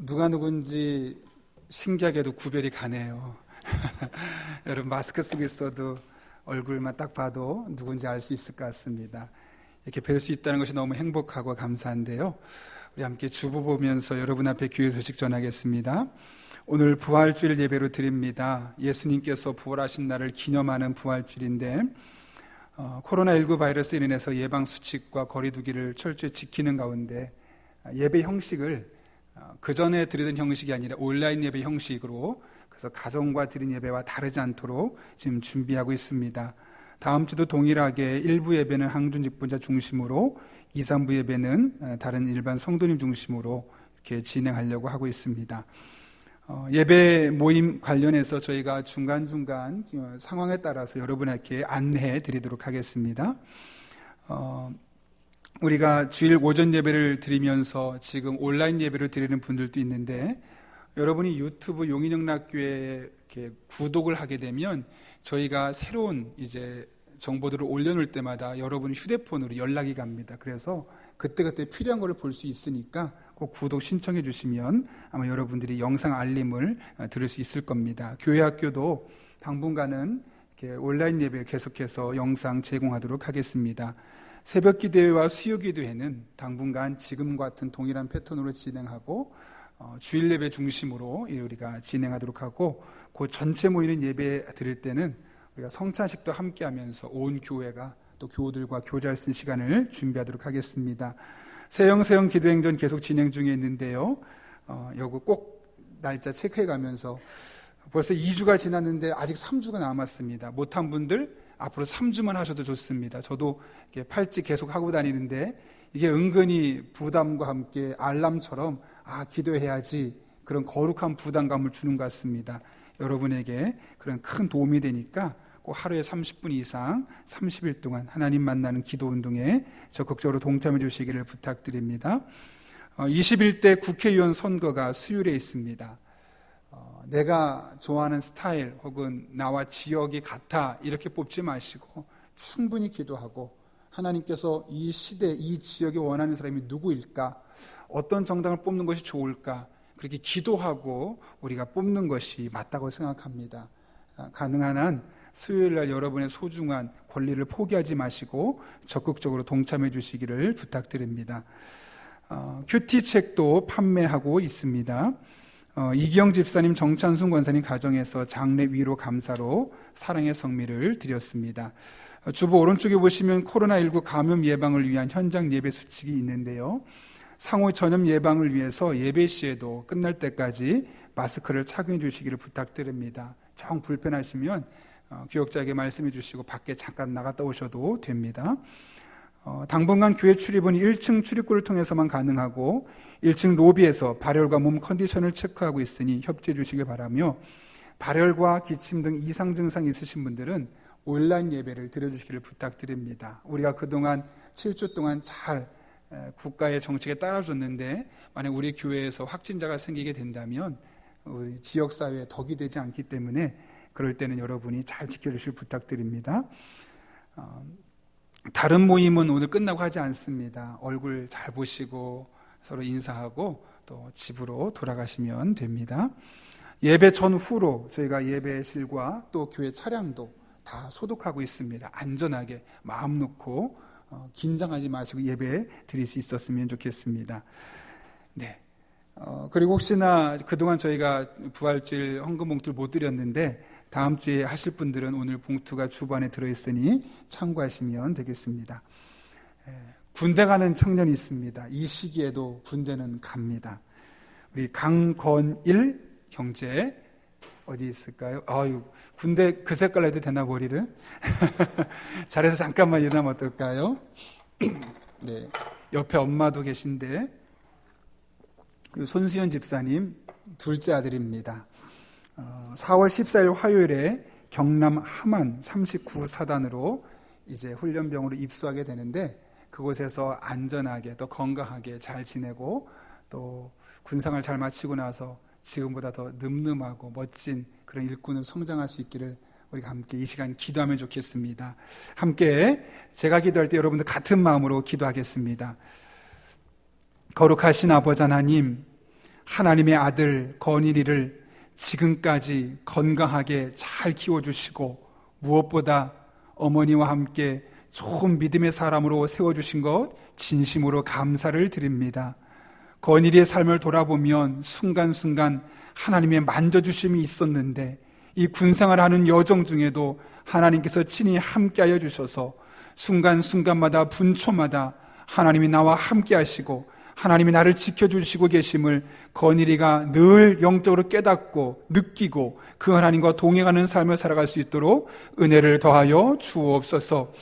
누가 누군지 신기하게도 구별이 가네요. 여러분 마스크 쓰고 있어도 얼굴만 딱 봐도 누군지 알 수 있을 것 같습니다. 이렇게 뵐 수 있다는 것이 너무 행복하고 감사한데요. 우리 함께 주보 보면서 여러분 앞에 귀의 소식 전하겠습니다. 오늘 부활주일 예배로 드립니다. 예수님께서 부활하신 날을 기념하는 부활주일인데 코로나19 바이러스로 인해서 예방수칙과 거리두기를 철저히 지키는 가운데 예배 형식을 그전에 드리던 형식이 아니라 온라인 예배 형식으로, 그래서 가정과 드린 예배와 다르지 않도록 지금 준비하고 있습니다. 다음 주도 동일하게 1부 예배는 항준 직분자 중심으로, 2, 3부 예배는 다른 일반 성도님 중심으로 이렇게 진행하려고 하고 있습니다. 예배 모임 관련해서 저희가 중간중간 상황에 따라서 여러분에게 안내해 드리도록 하겠습니다. 우리가 주일 오전 예배를 드리면서 지금 온라인 예배를 드리는 분들도 있는데, 여러분이 유튜브 용인영락교회에 이렇게 구독을 하게 되면 저희가 새로운 이제 정보들을 올려놓을 때마다 여러분 휴대폰으로 연락이 갑니다. 그래서 그때그때 필요한 걸 볼 수 있으니까 꼭 구독 신청해 주시면 아마 여러분들이 영상 알림을 들을 수 있을 겁니다. 교회학교도 당분간은 이렇게 온라인 예배 계속해서 영상 제공하도록 하겠습니다. 새벽 기도회와 수요 기도회는 당분간 지금 같은 동일한 패턴으로 진행하고, 주일 예배 중심으로 우리가 진행하도록 하고, 그 전체 모이는 예배 드릴 때는 우리가 성찬식도 함께 하면서 온 교회가 또 교우들과 교제할 수 있는 시간을 준비하도록 하겠습니다. 세영 기도행전 계속 진행 중에 있는데요. 이거 꼭 날짜 체크해 가면서 벌써 2주가 지났는데 아직 3주가 남았습니다. 못한 분들 앞으로 3주만 하셔도 좋습니다. 저도 팔찌 계속 하고 다니는데 이게 은근히 부담과 함께 알람처럼 기도해야지 그런 거룩한 부담감을 주는 것 같습니다. 여러분에게 그런 큰 도움이 되니까 꼭 하루에 30분 이상 30일 동안 하나님 만나는 기도 운동에 적극적으로 동참해 주시기를 부탁드립니다. 21대 국회의원 선거가 수요일에 있습니다. 내가 좋아하는 스타일 혹은 나와 지역이 같아 이렇게 뽑지 마시고 충분히 기도하고, 하나님께서 이 시대, 이 지역에 원하는 사람이 누구일까, 어떤 정당을 뽑는 것이 좋을까, 그렇게 기도하고 우리가 뽑는 것이 맞다고 생각합니다. 가능한 한 수요일 날 여러분의 소중한 권리를 포기하지 마시고 적극적으로 동참해 주시기를 부탁드립니다. 큐티 책도 판매하고 있습니다. 이기영 집사님, 정찬순 권사님 가정에서 장례 위로 감사로 사랑의 성미를 드렸습니다. 주보 오른쪽에 보시면 코로나19 감염 예방을 위한 현장 예배 수칙이 있는데요. 상호 전염 예방을 위해서 예배 시에도 끝날 때까지 마스크를 착용해 주시기를 부탁드립니다. 정 불편하시면 교역자에게 말씀해 주시고 밖에 잠깐 나갔다 오셔도 됩니다. 당분간 교회 출입은 1층 출입구를 통해서만 가능하고 1층 로비에서 발열과 몸 컨디션을 체크하고 있으니 협조해 주시길 바라며, 발열과 기침 등 이상 증상이 있으신 분들은 온라인 예배를 드려주시기를 부탁드립니다. 우리가 그동안 7주 동안 잘 국가의 정책에 따라줬는데 만약 우리 교회에서 확진자가 생기게 된다면 우리 지역사회에 덕이 되지 않기 때문에 그럴 때는 여러분이 잘 지켜주실 부탁드립니다. 다른 모임은 오늘 끝나고 하지 않습니다. 얼굴 잘 보시고 서로 인사하고 또 집으로 돌아가시면 됩니다. 예배 전후로 저희가 예배실과 또 교회 차량도 다 소독하고 있습니다. 안전하게 마음 놓고 긴장하지 마시고 예배 드릴 수 있었으면 좋겠습니다. 네. 그리고 혹시나 그동안 저희가 부활주일 헌금 봉투를 못 드렸는데 다음 주에 하실 분들은 오늘 봉투가 주반에 들어있으니 참고하시면 되겠습니다. 군대 가는 청년이 있습니다. 이 시기에도 군대는 갑니다. 우리 강건일 형제 어디 있을까요? 군대 그 색깔로 해도 되나 머리를? 잘해서 잠깐만 일어나면 어떨까요? 네, 옆에 엄마도 계신데 손수연 집사님 둘째 아들입니다. 4월 14일 화요일에 경남 함안 39사단으로 이제 훈련병으로 입소하게 되는데, 그곳에서 안전하게 또 건강하게 잘 지내고 또 군생활 잘 마치고 나서 지금보다 더 늠름하고 멋진 그런 일꾼으로 성장할 수 있기를 우리가 함께 이 시간 기도하면 좋겠습니다. 함께 제가 기도할 때 여러분들 같은 마음으로 기도하겠습니다. 거룩하신 아버지 하나님, 하나님의 아들 건일이를 지금까지 건강하게 잘 키워주시고 무엇보다 어머니와 함께 좋은 믿음의 사람으로 세워주신 것 진심으로 감사를 드립니다. 건일이의 삶을 돌아보면 순간순간 하나님의 만져주심이 있었는데 이 군생활하는 여정 중에도 하나님께서 친히 함께하여 주셔서 순간순간마다 분초마다 하나님이 나와 함께 하시고 하나님이 나를 지켜주시고 계심을 건일이가 늘 영적으로 깨닫고 느끼고 그 하나님과 동행하는 삶을 살아갈 수 있도록 은혜를 더하여 주옵소서.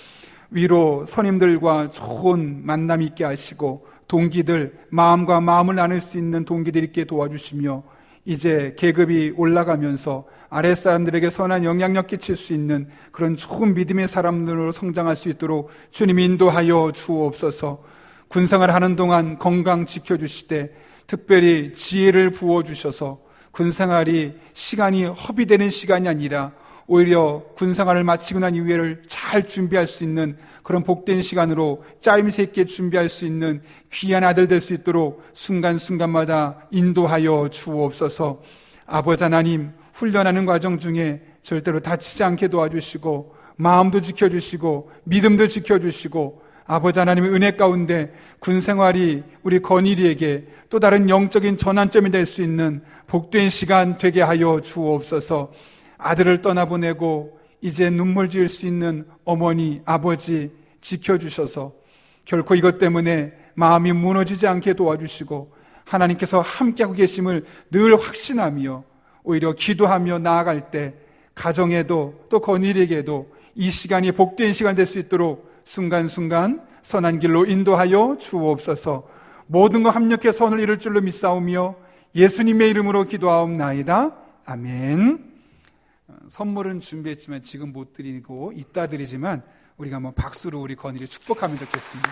위로 선임들과 좋은 만남 있게 하시고 동기들 마음과 마음을 나눌 수 있는 동기들 있게 도와주시며 이제 계급이 올라가면서 아랫사람들에게 선한 영향력 끼칠 수 있는 그런 좋은 믿음의 사람들로 성장할 수 있도록 주님 인도하여 주옵소서. 군생활 하는 동안 건강 지켜주시되 특별히 지혜를 부어주셔서 군생활이 시간이 허비되는 시간이 아니라 오히려 군생활을 마치고 난 이후에를 잘 준비할 수 있는 그런 복된 시간으로 짜임새 있게 준비할 수 있는 귀한 아들 될 수 있도록 순간순간마다 인도하여 주옵소서. 아버지 하나님, 훈련하는 과정 중에 절대로 다치지 않게 도와주시고 마음도 지켜주시고 믿음도 지켜주시고 아버지 하나님의 은혜 가운데 군생활이 우리 건일이에게 또 다른 영적인 전환점이 될 수 있는 복된 시간 되게 하여 주옵소서. 아들을 떠나보내고 이제 눈물 지을 수 있는 어머니, 아버지 지켜주셔서 결코 이것 때문에 마음이 무너지지 않게 도와주시고 하나님께서 함께하고 계심을 늘 확신하며 오히려 기도하며 나아갈 때 가정에도 또 건일에게도 이 시간이 복된 시간 될 수 있도록 순간순간 선한 길로 인도하여 주옵소서. 모든 것 합력해 선을 이룰 줄로 믿사오며 예수님의 이름으로 기도하옵나이다. 아멘. 선물은 준비했지만 지금 못 드리고 이따 드리지만 우리가 한번 박수로 우리 건일이 축복하면 좋겠습니다.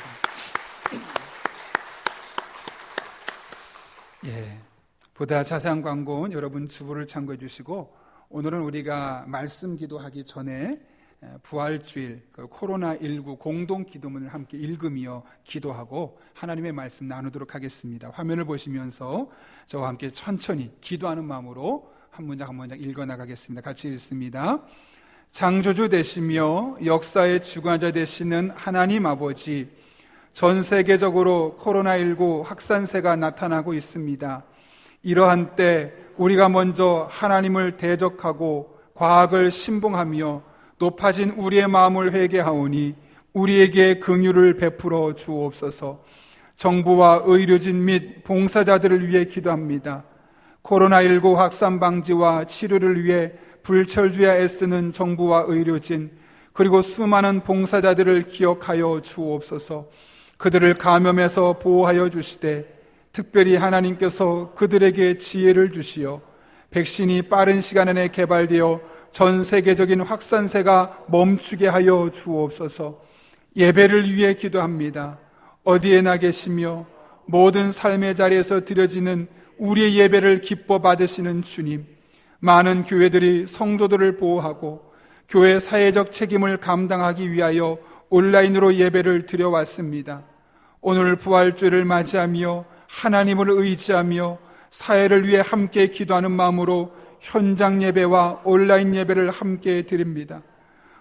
보다 자세한 광고는 여러분 주보를 참고해 주시고 오늘은 우리가 말씀 기도하기 전에 부활주일 코로나19 공동 기도문을 함께 읽으며 기도하고 하나님의 말씀 나누도록 하겠습니다. 화면을 보시면서 저와 함께 천천히 기도하는 마음으로 한 문장 한 문장 읽어나가겠습니다. 같이 읽습니다. 창조주 되시며 역사의 주관자 되시는 하나님 아버지, 전 세계적으로 코로나19 확산세가 나타나고 있습니다. 이러한 때 우리가 먼저 하나님을 대적하고 과학을 신봉하며 높아진 우리의 마음을 회개하오니 우리에게 긍휼을 베풀어 주옵소서. 정부와 의료진 및 봉사자들을 위해 기도합니다. 코로나19 확산 방지와 치료를 위해 불철주야 애쓰는 정부와 의료진 그리고 수많은 봉사자들을 기억하여 주옵소서. 그들을 감염에서 보호하여 주시되 특별히 하나님께서 그들에게 지혜를 주시어 백신이 빠른 시간 안에 개발되어 전 세계적인 확산세가 멈추게 하여 주옵소서. 예배를 위해 기도합니다. 어디에나 계시며 모든 삶의 자리에서 드려지는 우리의 예배를 기뻐 받으시는 주님, 많은 교회들이 성도들을 보호하고 교회 사회적 책임을 감당하기 위하여 온라인으로 예배를 드려왔습니다. 오늘 부활주일을 맞이하며 하나님을 의지하며 사회를 위해 함께 기도하는 마음으로 현장 예배와 온라인 예배를 함께 드립니다.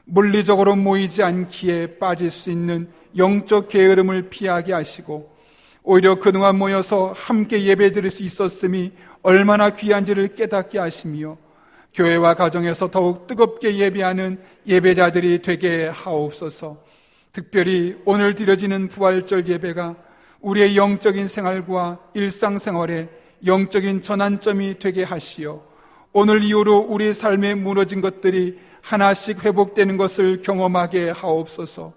물리적으로 모이지 않기에 빠질 수 있는 영적 게으름을 피하게 하시고 오히려 그동안 모여서 함께 예배 드릴 수 있었음이 얼마나 귀한지를 깨닫게 하시며 교회와 가정에서 더욱 뜨겁게 예배하는 예배자들이 되게 하옵소서. 특별히 오늘 드려지는 부활절 예배가 우리의 영적인 생활과 일상생활에 영적인 전환점이 되게 하시어 오늘 이후로 우리 삶에 무너진 것들이 하나씩 회복되는 것을 경험하게 하옵소서.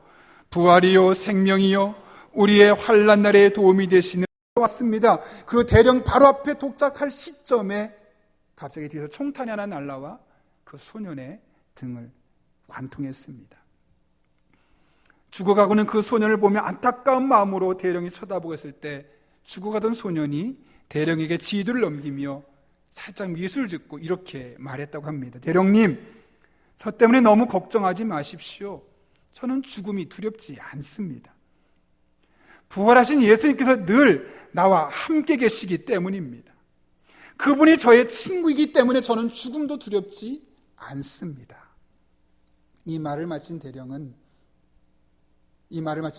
부활이요 생명이요 우리의 환난 날에 도움이 되시는 왔습니다. 그리고 대령 바로 앞에 도착할 시점에 갑자기 뒤에서 총탄이 하나 날라와 그 소년의 등을 관통했습니다. 죽어가고는 그 소년을 보며 안타까운 마음으로 대령이 쳐다보고 있을 때 죽어가던 소년이 대령에게 지휘를 넘기며 살짝 미술 짓고 이렇게 말했다고 합니다. 대령님, 저 때문에 너무 걱정하지 마십시오. 저는 죽음이 두렵지 않습니다. 부활하신 예수님께서 늘 나와 함께 계시기 때문입니다. 그분이 저의 친구이기 때문에 저는 죽음도 두렵지 않습니다. 이 말을 마친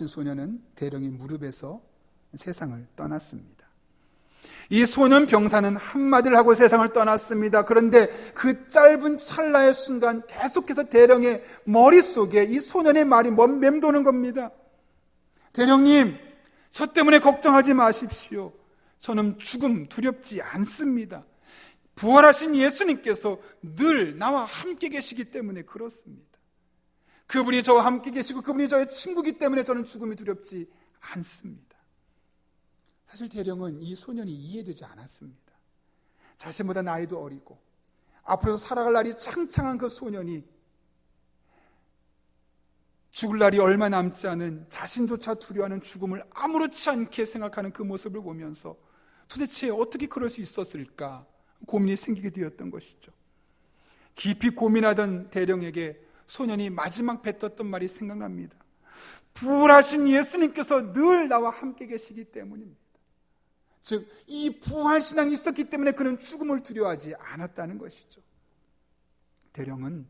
소년은 대령의 무릎에서 세상을 떠났습니다. 이 소년 병사는 한마디를 하고 세상을 떠났습니다. 그런데 그 짧은 찰나의 순간 계속해서 대령의 머릿속에 이 소년의 말이 맴도는 겁니다. 대령님, 저 때문에 걱정하지 마십시오. 저는 죽음 두렵지 않습니다. 부활하신 예수님께서 늘 나와 함께 계시기 때문에 그렇습니다. 그분이 저와 함께 계시고 그분이 저의 친구이기 때문에 저는 죽음이 두렵지 않습니다. 사실 대령은 이 소년이 이해되지 않았습니다. 자신보다 나이도 어리고 앞으로 살아갈 날이 창창한 그 소년이 죽을 날이 얼마 남지 않은 자신조차 두려워하는 죽음을 아무렇지 않게 생각하는 그 모습을 보면서 도대체 어떻게 그럴 수 있었을까 고민이 생기게 되었던 것이죠. 깊이 고민하던 대령에게 소년이 마지막 뱉었던 말이 생각납니다. 부활하신 예수님께서 늘 나와 함께 계시기 때문입니다. 즉, 이 부활신앙이 있었기 때문에 그는 죽음을 두려워하지 않았다는 것이죠. 대령은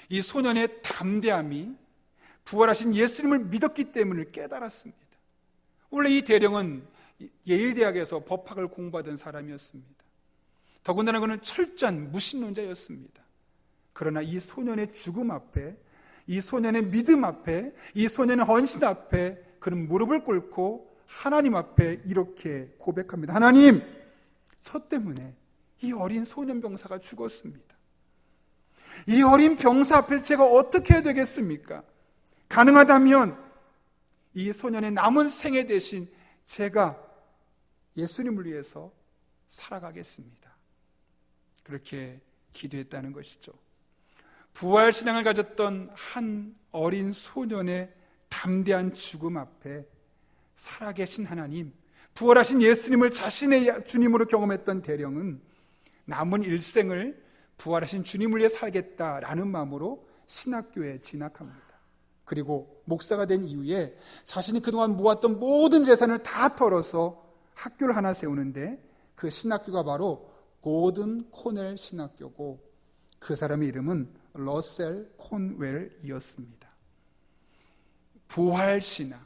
이 소년의 담대함이 부활하신 예수님을 믿었기 때문에 깨달았습니다. 원래 이 대령은 예일대학에서 법학을 공부하던 사람이었습니다. 더군다나 그는 철저한 무신론자였습니다. 그러나 이 소년의 죽음 앞에, 이 소년의 믿음 앞에, 이 소년의 헌신 앞에 그는 무릎을 꿇고 하나님 앞에 이렇게 고백합니다. 하나님, 저 때문에 이 어린 소년 병사가 죽었습니다. 이 어린 병사 앞에 제가 어떻게 해야 되겠습니까? 가능하다면 이 소년의 남은 생애 대신 제가 예수님을 위해서 살아가겠습니다. 그렇게 기도했다는 것이죠. 부활신앙을 가졌던 한 어린 소년의 담대한 죽음 앞에 살아계신 하나님, 부활하신 예수님을 자신의 주님으로 경험했던 대령은 남은 일생을 부활하신 주님을 위해 살겠다라는 마음으로 신학교에 진학합니다. 그리고 목사가 된 이후에 자신이 그동안 모았던 모든 재산을 다 털어서 학교를 하나 세우는데 그 신학교가 바로 고든 코넬 신학교고 그 사람의 이름은 러셀 콘웰이었습니다. 부활신앙,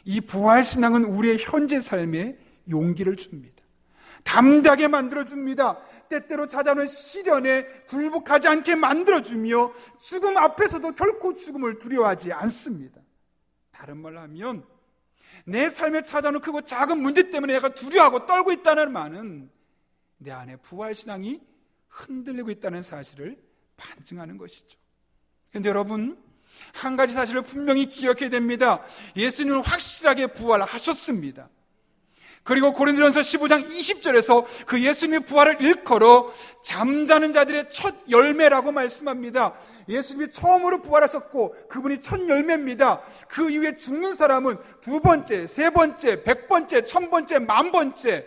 이 부활신앙은 우리의 현재 삶에 용기를 줍니다. 담대하게 만들어줍니다. 때때로 찾아오는 시련에 굴복하지 않게 만들어주며 죽음 앞에서도 결코 죽음을 두려워하지 않습니다. 다른 말로 하면 내 삶에 찾아오는 크고 작은 문제 때문에 내가 두려워하고 떨고 있다는 말은 내 안에 부활신앙이 흔들리고 있다는 사실을 반증하는 것이죠. 그런데 여러분, 한 가지 사실을 분명히 기억해야 됩니다. 예수님은 확실하게 부활하셨습니다. 그리고 고린도전서 15장 20절에서 그 예수님의 부활을 일컬어 잠자는 자들의 첫 열매라고 말씀합니다. 예수님이 처음으로 부활하셨고 그분이 첫 열매입니다. 그 이후에 죽는 사람은 두 번째, 세 번째, 100번째, 1000번째, 10,000번째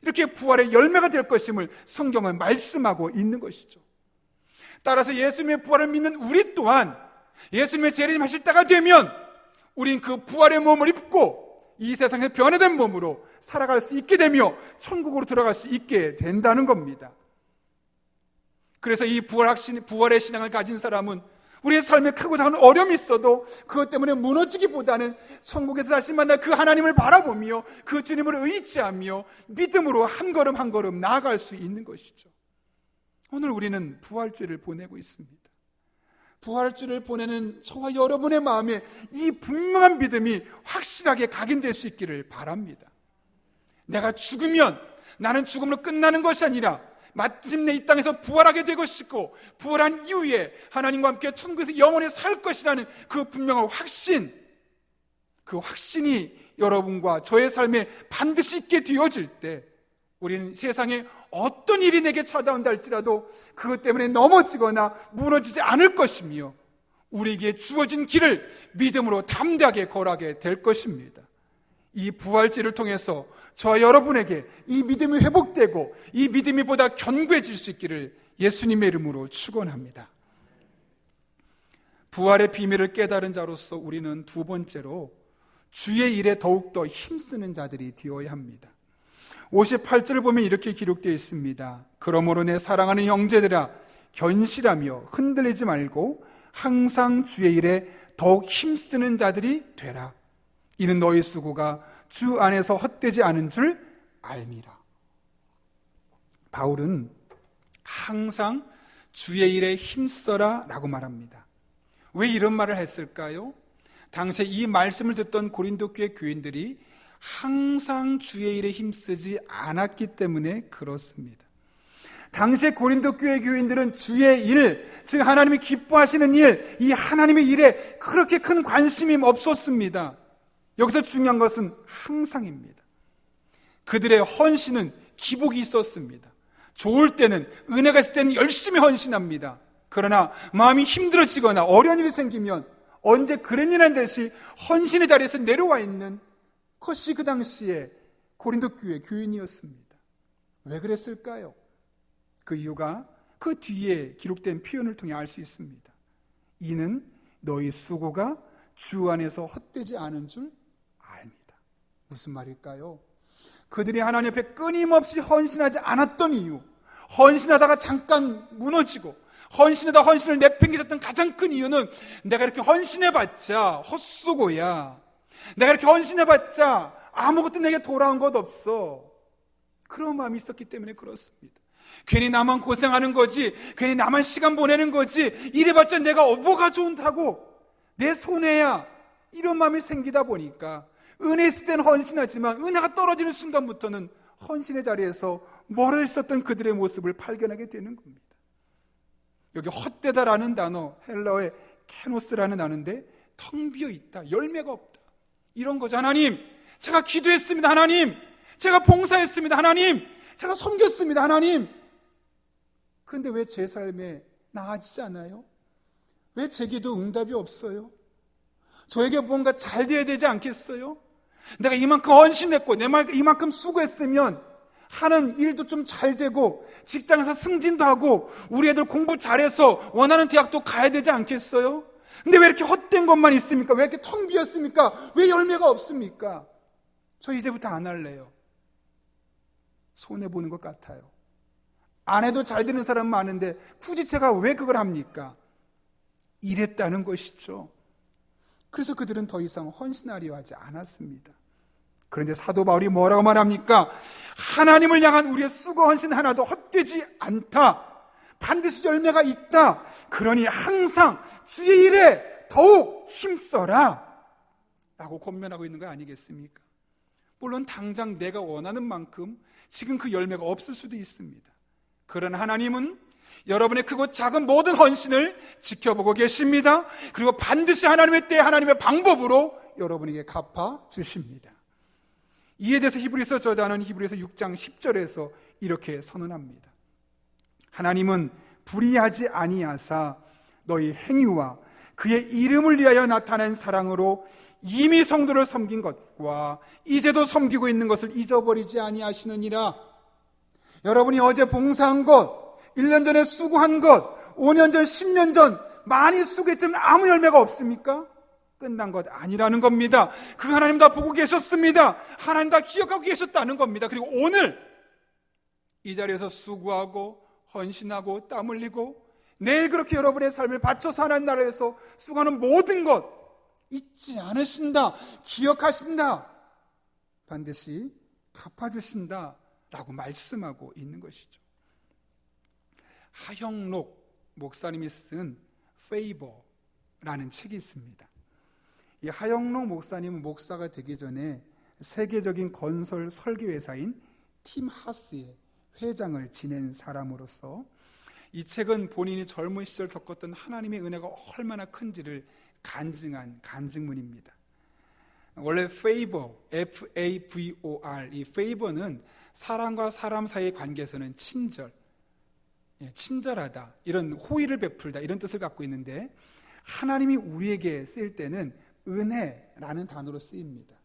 이렇게 부활의 열매가 될 것임을 성경은 말씀하고 있는 것이죠. 따라서 예수님의 부활을 믿는 우리 또한 예수님의 재림하실 때가 되면 우린 그 부활의 몸을 입고 이 세상에 변화된 몸으로 살아갈 수 있게 되며 천국으로 들어갈 수 있게 된다는 겁니다. 그래서 이 부활의 신앙을 가진 사람은 우리의 삶에 크고 작은 어려움이 있어도 그것 때문에 무너지기보다는 천국에서 다시 만날 그 하나님을 바라보며 그 주님을 의지하며 믿음으로 한 걸음 한 걸음 나아갈 수 있는 것이죠. 오늘 우리는 부활주를 보내고 있습니다. 부활주를 보내는 저와 여러분의 마음에 이 분명한 믿음이 확실하게 각인될 수 있기를 바랍니다. 내가 죽으면 나는 죽음으로 끝나는 것이 아니라 마침내 이 땅에서 부활하게 될 것이고 부활한 이후에 하나님과 함께 천국에서 영원히 살 것이라는 그 분명한 확신, 그 확신이 여러분과 저의 삶에 반드시 있게 되어질 때 우리는 세상에 어떤 일이 내게 찾아온다 할지라도 그것 때문에 넘어지거나 무너지지 않을 것이며 우리에게 주어진 길을 믿음으로 담대하게 걸어가게 될 것입니다. 이 부활제를 통해서 저와 여러분에게 이 믿음이 회복되고 이 믿음이 보다 견고해질 수 있기를 예수님의 이름으로 축원합니다. 부활의 비밀을 깨달은 자로서 우리는 두 번째로 주의 일에 더욱더 힘쓰는 자들이 되어야 합니다. 58절을 보면 이렇게 기록되어 있습니다. 그러므로 내 사랑하는 형제들아, 견실하며 흔들리지 말고 항상 주의 일에 더욱 힘쓰는 자들이 되라. 이는 너희 수고가 주 안에서 헛되지 않은 줄 알미라. 바울은 항상 주의 일에 힘써라 라고 말합니다. 왜 이런 말을 했을까요? 당시에 이 말씀을 듣던 고린도 교회 교인들이 항상 주의 일에 힘쓰지 않았기 때문에 그렇습니다. 당시에 고린도 교회 교인들은 주의 일, 즉 하나님이 기뻐하시는 일, 이 하나님의 일에 그렇게 큰 관심이 없었습니다. 여기서 중요한 것은 항상입니다. 그들의 헌신은 기복이 있었습니다. 좋을 때는, 은혜가 있을 때는 열심히 헌신합니다. 그러나 마음이 힘들어지거나 어려운 일이 생기면 언제 그랬냐는 듯이 헌신의 자리에서 내려와 있는 것이 그 당시에 고린도 교회 교인이었습니다. 왜 그랬을까요? 그 이유가 그 뒤에 기록된 표현을 통해 알 수 있습니다. 이는 너희 수고가 주 안에서 헛되지 않은 줄 압니다. 무슨 말일까요? 그들이 하나님 앞에 끊임없이 헌신하지 않았던 이유, 헌신하다가 잠깐 무너지고 헌신하다 헌신을 내팽개쳤던 가장 큰 이유는 내가 이렇게 헌신해봤자 헛수고야, 내가 이렇게 헌신해봤자 아무것도 내게 돌아온 것 없어, 그런 마음이 있었기 때문에 그렇습니다. 괜히 나만 고생하는 거지, 괜히 나만 시간 보내는 거지, 이래봤자 내가 뭐가 좋다고, 내 손해야, 이런 마음이 생기다 보니까 은혜 있을 때는 헌신하지만 은혜가 떨어지는 순간부터는 헌신의 자리에서 멀어 있었던 그들의 모습을 발견하게 되는 겁니다. 여기 헛되다라는 단어, 헬라어의 케노스라는 단어인데 텅 비어 있다, 열매가 없다, 이런 거죠. 하나님, 제가 기도했습니다. 하나님, 제가 봉사했습니다. 하나님, 제가 섬겼습니다. 하나님, 그런데 왜 제 삶에 나아지지 않아요? 왜 제 기도 응답이 없어요? 저에게 뭔가 잘 돼야 되지 않겠어요? 내가 이만큼 헌신했고 내가 이만큼 수고했으면 하는 일도 좀 잘 되고 직장에서 승진도 하고 우리 애들 공부 잘해서 원하는 대학도 가야 되지 않겠어요? 근데 왜 이렇게 헛된 것만 있습니까? 왜 이렇게 텅 비었습니까? 왜 열매가 없습니까? 저 이제부터 안 할래요. 손해보는 것 같아요. 안 해도 잘 되는 사람 많은데 굳이 제가 왜 그걸 합니까? 이랬다는 것이죠. 그래서 그들은 더 이상 헌신하려 하지 않았습니다. 그런데 사도 바울이 뭐라고 말합니까? 하나님을 향한 우리의 수고 헌신 하나도 헛되지 않다. 반드시 열매가 있다. 그러니 항상 주의 일에 더욱 힘써라 라고 권면하고 있는 거 아니겠습니까? 물론 당장 내가 원하는 만큼 지금 그 열매가 없을 수도 있습니다. 그러나 하나님은 여러분의 크고 작은 모든 헌신을 지켜보고 계십니다. 그리고 반드시 하나님의 때 하나님의 방법으로 여러분에게 갚아주십니다. 이에 대해서 히브리서 저자는 히브리서 6장 10절에서 이렇게 선언합니다. 하나님은 불의하지 아니하사 너희 행위와 그의 이름을 위하여 나타낸 사랑으로 이미 성도를 섬긴 것과 이제도 섬기고 있는 것을 잊어버리지 아니하시느니라. 여러분이 어제 봉사한 것, 1년 전에 수고한 것, 5년 전, 10년 전 많이 수고했지만 아무 열매가 없습니까? 끝난 것 아니라는 겁니다. 그 하나님 다 보고 계셨습니다. 하나님 다 기억하고 계셨다는 겁니다. 그리고 오늘 이 자리에서 수고하고 헌신하고 땀 흘리고 내일 그렇게 여러분의 삶을 바쳐서 하나님 나라에서 수고하는 모든 것 잊지 않으신다, 기억하신다, 반드시 갚아주신다 라고 말씀하고 있는 것이죠. 하형록 목사님이 쓴 페이버라는 책이 있습니다. 이 하형록 목사님은 목사가 되기 전에 세계적인 건설 설계회사인 팀 하스의 회장을 지낸 사람으로서 이 책은 본인이 젊은 시절 겪었던 하나님의 은혜가 얼마나 큰지를 간증한 간증문입니다. 원래 favor, F-A-V-O-R, 이 favor는 사람과 사람 사이의 관계에서는 친절, 친절하다, 이런 호의를 베풀다, 이런 뜻을 갖고 있는데 하나님이 우리에게 쓰일 때는 은혜라는 단어로 쓰입니다.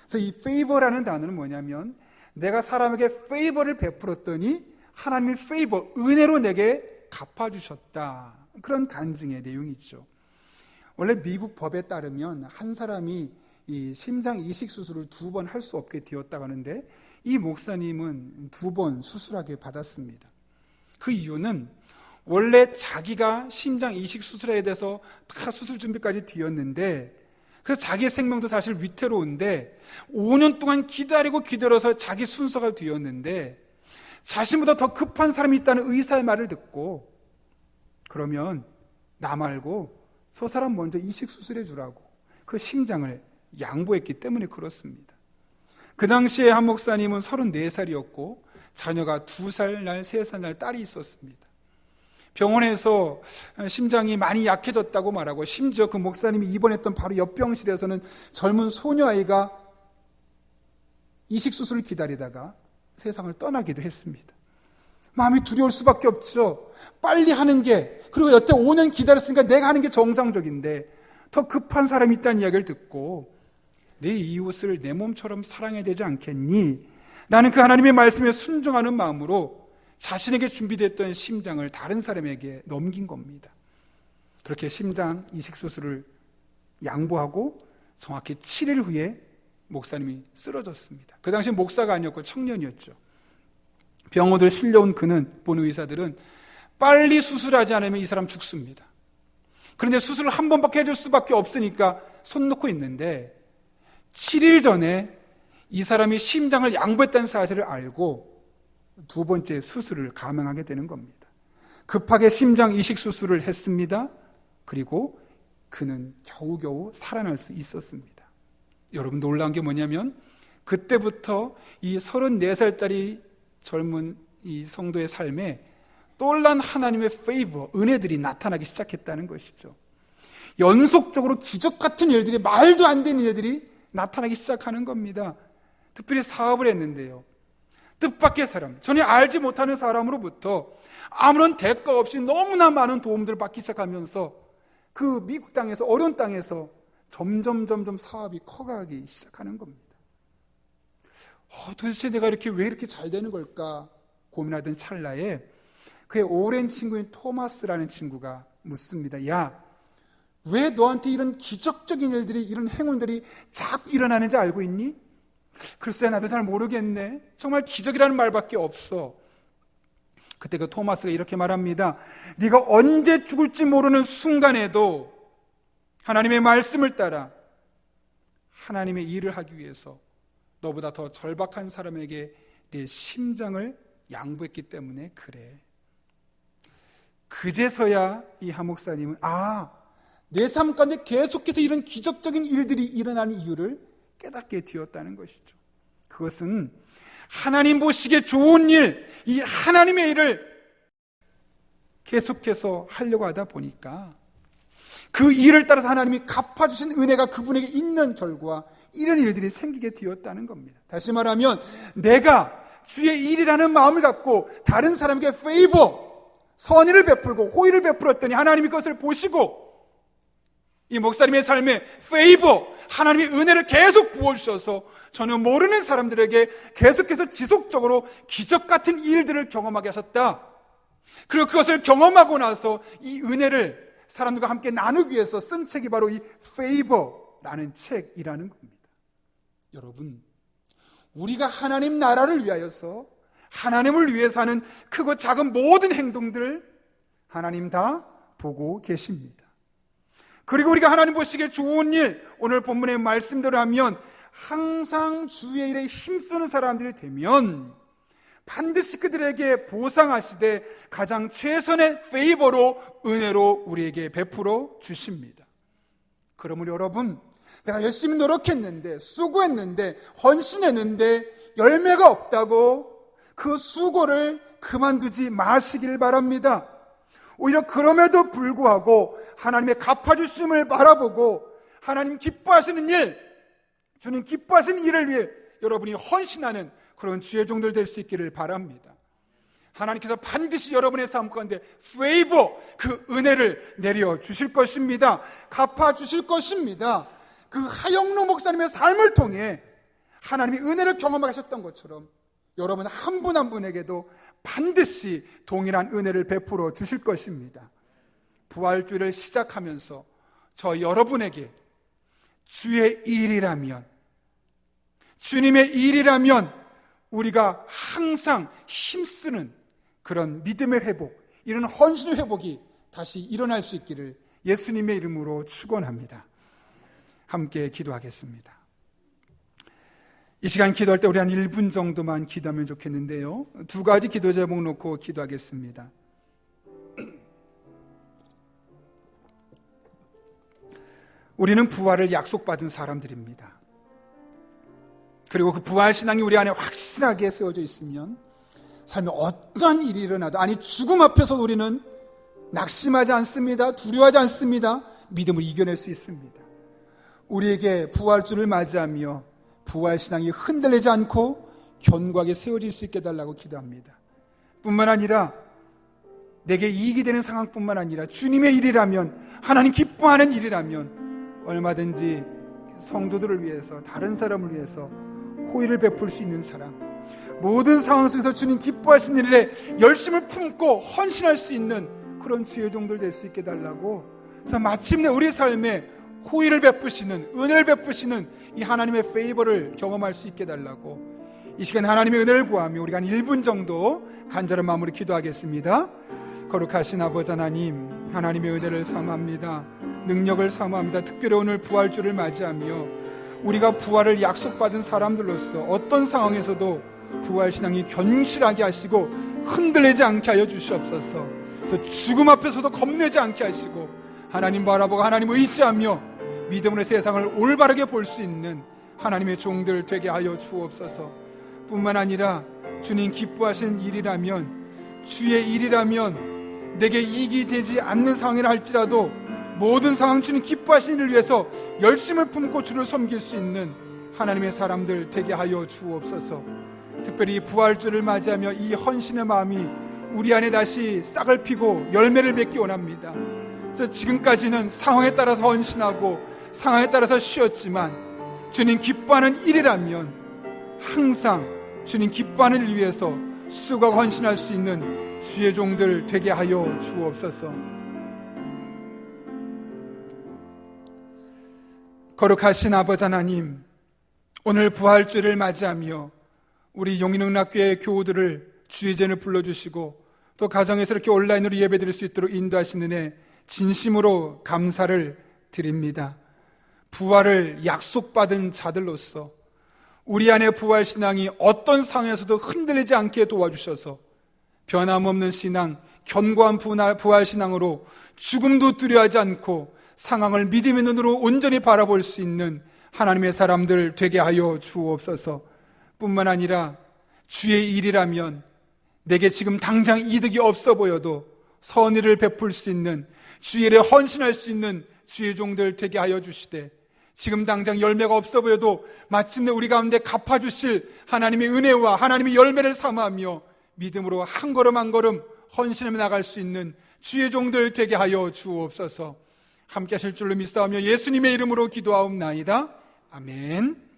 그래서 이 favor라는 단어는 뭐냐면 내가 사람에게 favor를 베풀었더니 하나님이 favor, 은혜로 내게 갚아주셨다, 그런 간증의 내용이죠. 원래 미국 법에 따르면 한 사람이 이 심장 이식 수술을 2번 할 수 없게 되었다고 하는데 이 목사님은 2번 수술하게 받았습니다. 그 이유는 원래 자기가 심장 이식 수술에 대해서 다 수술 준비까지 뒤었는데, 그래서 자기의 생명도 사실 위태로운데 5년 동안 기다려서 자기 순서가 뒤었는데, 자신보다 더 급한 사람이 있다는 의사의 말을 듣고, 그러면 나 말고 저 사람 먼저 이식 수술해 주라고 그 심장을 양보했기 때문에 그렇습니다. 그 당시에 한 목사님은 34살이었고 자녀가 2살 날, 3살 날 딸이 있었습니다. 병원에서 심장이 많이 약해졌다고 말하고, 심지어 그 목사님이 입원했던 바로 옆 병실에서는 젊은 소녀아이가 이식 수술을 기다리다가 세상을 떠나기도 했습니다. 마음이 두려울 수밖에 없죠. 빨리 하는 게, 그리고 여태 5년 기다렸으니까 내가 하는 게 정상적인데 더 급한 사람이 있다는 이야기를 듣고, 내 이웃을 내 몸처럼 사랑해야 되지 않겠니? 나는 그 하나님의 말씀에 순종하는 마음으로 자신에게 준비됐던 심장을 다른 사람에게 넘긴 겁니다. 그렇게 심장 이식 수술을 양보하고 정확히 7일 후에 목사님이 쓰러졌습니다. 그 당시 목사가 아니었고 청년이었죠. 병원을 실려온 본 의사들은 빨리 수술하지 않으면 이 사람 죽습니다. 그런데 수술을 한 번밖에 해줄 수밖에 없으니까 손 놓고 있는데, 7일 전에 이 사람이 심장을 양보했다는 사실을 알고 2번째 수술을 감행하게 되는 겁니다. 급하게 심장 이식 수술을 했습니다. 그리고 그는 겨우겨우 살아날 수 있었습니다. 여러분, 놀라운 게 뭐냐면 그때부터 이 34살짜리 젊은 이 성도의 삶에 놀란 하나님의 페이버, 은혜들이 나타나기 시작했다는 것이죠. 연속적으로 기적 같은 일들이, 말도 안 되는 일들이 나타나기 시작하는 겁니다. 특별히 사업을 했는데요, 뜻밖의 사람, 전혀 알지 못하는 사람으로부터 아무런 대가 없이 너무나 많은 도움들을 받기 시작하면서 그 미국 땅에서, 어려운 땅에서 점점 사업이 커가기 시작하는 겁니다. 도대체 내가 왜 이렇게 잘 되는 걸까 고민하던 찰나에 그의 오랜 친구인 토마스라는 친구가 묻습니다. 야, 왜 너한테 이런 기적적인 일들이, 이런 행운들이 자꾸 일어나는지 알고 있니? 글쎄, 나도 잘 모르겠네. 정말 기적이라는 말밖에 없어. 그때 그 토마스가 이렇게 말합니다. 네가 언제 죽을지 모르는 순간에도 하나님의 말씀을 따라 하나님의 일을 하기 위해서 너보다 더 절박한 사람에게 내 심장을 양보했기 때문에 그래. 그제서야 이 한 목사님은 내 삶 가운데 계속해서 이런 기적적인 일들이 일어나는 이유를 깨닫게 되었다는 것이죠. 그것은 하나님 보시기에 좋은 일, 이 하나님의 일을 계속해서 하려고 하다 보니까 그 일을 따라서 하나님이 갚아주신 은혜가 그분에게 있는 결과 이런 일들이 생기게 되었다는 겁니다. 다시 말하면 내가 주의 일이라는 마음을 갖고 다른 사람에게 페이버, 선의를 베풀고 호의를 베풀었더니 하나님이 그것을 보시고 이 목사님의 삶에 페이버, 하나님의 은혜를 계속 부어주셔서 전혀 모르는 사람들에게 계속해서 지속적으로 기적 같은 일들을 경험하게 하셨다. 그리고 그것을 경험하고 나서 이 은혜를 사람들과 함께 나누기 위해서 쓴 책이 바로 이 페이버라는 책이라는 겁니다. 여러분, 우리가 하나님 나라를 위하여서 하나님을 위해서 하는 크고 작은 모든 행동들을 하나님 다 보고 계십니다. 그리고 우리가 하나님 보시기에 좋은 일, 오늘 본문의 말씀대로 하면 항상 주의 일에 힘쓰는 사람들이 되면 반드시 그들에게 보상하시되 가장 최선의 페이버로, 은혜로 우리에게 베풀어 주십니다. 그러므로 여러분, 내가 열심히 노력했는데, 수고했는데, 헌신했는데 열매가 없다고 그 수고를 그만두지 마시길 바랍니다. 오히려 그럼에도 불구하고 하나님의 갚아주심을 바라보고 하나님 기뻐하시는 일, 주님 기뻐하시는 일을 위해 여러분이 헌신하는 그런 주의 종들 될 수 있기를 바랍니다. 하나님께서 반드시 여러분의 삶 가운데 페이버, 그 은혜를 내려주실 것입니다. 갚아주실 것입니다. 그 하영로 목사님의 삶을 통해 하나님의 은혜를 경험하게 하셨던 것처럼 여러분 한 분 한 분에게도 반드시 동일한 은혜를 베풀어 주실 것입니다. 부활주를 시작하면서 저 여러분에게 주의 일이라면, 주님의 일이라면 우리가 항상 힘쓰는 그런 믿음의 회복, 이런 헌신의 회복이 다시 일어날 수 있기를 예수님의 이름으로 축원합니다. 함께 기도하겠습니다. 이 시간 기도할 때 우리 한 1분 정도만 기도하면 좋겠는데요. 두 가지 기도 제목 놓고 기도하겠습니다. 우리는 부활을 약속받은 사람들입니다. 그리고 그 부활 신앙이 우리 안에 확실하게 세워져 있으면 삶에 어떤 일이 일어나도, 아니 죽음 앞에서 우리는 낙심하지 않습니다. 두려워하지 않습니다. 믿음을 이겨낼 수 있습니다. 우리에게 부활주를 맞이하며 부활 신앙이 흔들리지 않고 견고하게 세워질 수 있게 해달라고 기도합니다. 뿐만 아니라 내게 이익이 되는 상황뿐만 아니라 주님의 일이라면, 하나님 기뻐하는 일이라면 얼마든지 성도들을 위해서, 다른 사람을 위해서 호의를 베풀 수 있는 사람, 모든 상황 속에서 주님 기뻐하시는 일에 열심을 품고 헌신할 수 있는 그런 지혜 종들 될 수 있게 해달라고, 그래서 마침내 우리 삶에 호의를 베푸시는, 은혜를 베푸시는 이 하나님의 페이버를 경험할 수 있게 해달라고, 이 시간 하나님의 은혜를 구하며 우리가 한 1분 정도 간절한 마음으로 기도하겠습니다. 거룩하신 아버지 하나님, 하나님의 은혜를 사모합니다. 능력을 사모합니다. 특별히 오늘 부활주를 맞이하며 우리가 부활을 약속받은 사람들로서 어떤 상황에서도 부활신앙이 견실하게 하시고 흔들리지 않게 하여 주시옵소서. 그래서 죽음 앞에서도 겁내지 않게 하시고 하나님 바라보고 하나님 의지하며 믿음으로 세상을 올바르게 볼 수 있는 하나님의 종들 되게 하여 주옵소서. 뿐만 아니라 주님 기뻐하시는 일이라면, 주의 일이라면 내게 이익이 되지 않는 상황이라 할지라도 모든 상황 주님 기뻐하시는 일을 위해서 열심을 품고 주를 섬길 수 있는 하나님의 사람들 되게 하여 주옵소서. 특별히 부활주를 맞이하며 이 헌신의 마음이 우리 안에 다시 싹을 피고 열매를 맺기 원합니다. 그래서 지금까지는 상황에 따라서 헌신하고 상황에 따라서 쉬었지만 주님 기뻐하는 일이라면 항상 주님 기뻐하는 일 위해서 수고하고 헌신할 수 있는 주의 종들 되게 하여 주옵소서. 거룩하신 아버지 하나님, 오늘 부활주를 맞이하며 우리 용인응락교회 교우들을 주의 전에 불러주시고 또 가정에서 이렇게 온라인으로 예배드릴 수 있도록 인도하시는 애 진심으로 감사를 드립니다. 부활을 약속받은 자들로서 우리 안의 부활신앙이 어떤 상황에서도 흔들리지 않게 도와주셔서 변함없는 신앙, 견고한 부활신앙으로 죽음도 두려워하지 않고 상황을 믿음의 눈으로 온전히 바라볼 수 있는 하나님의 사람들 되게 하여 주옵소서. 뿐만 아니라 주의 일이라면 내게 지금 당장 이득이 없어 보여도 선의를 베풀 수 있는, 주의 일에 헌신할 수 있는 주의 종들 되게 하여 주시되, 지금 당장 열매가 없어 보여도 마침내 우리 가운데 갚아주실 하나님의 은혜와 하나님의 열매를 사모하며 믿음으로 한 걸음 한 걸음 헌신하며 나갈 수 있는 주의 종들 되게 하여 주옵소서. 함께 하실 줄로 믿사오며 예수님의 이름으로 기도하옵나이다. 아멘.